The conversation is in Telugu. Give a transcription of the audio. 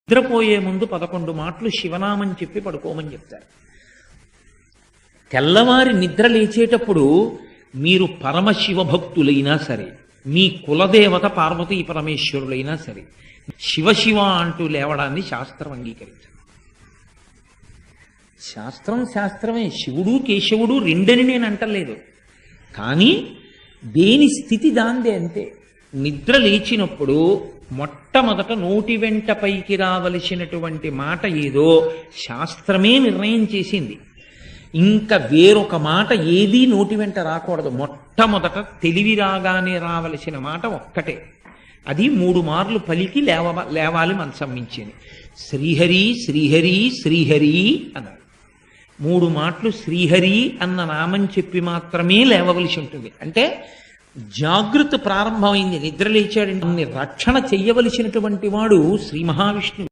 నిద్రపోయే ముందు 11 మాటలు శివనామం చెప్పి పడుకోమని చెప్తారు. తెల్లవారి నిద్ర లేచేటప్పుడు మీరు పరమశివ భక్తులైనా సరే, మీ కులదేవత పార్వతీ పరమేశ్వరులైనా సరే, శివ అంటూ లేవడాన్ని శాస్త్రం అంగీకరించదు. శాస్త్రమే. శివుడు కేశవుడు రెండని నేను అంటలేదు. కానీ దేని స్థితి దాందే అంతే. నిద్ర లేచినప్పుడు మొట్టమొదట నోటి వెంట పైకి రావలసినటువంటి మాట ఏదో శాస్త్రమే నిర్ణయం చేసింది. ఇంకా వేరొక మాట ఏదీ నోటి వెంట రాకూడదు. మొట్టమొదట తెలివి రాగానే రావలసిన మాట ఒక్కటే. అది 3 మార్లు పలికి లేవాలి మనసం మించింది. శ్రీహరి శ్రీహరి శ్రీహరి అన్నారు. 3 మాటలు శ్రీహరి అన్న నామం చెప్పి మాత్రమే లేవవలసి ఉంటుంది. అంటే జాగృతి ప్రారంభమైంది. నిద్ర లేచాడంటే రక్షణ చెయ్యవలసినటువంటి వాడు శ్రీ మహావిష్ణువు.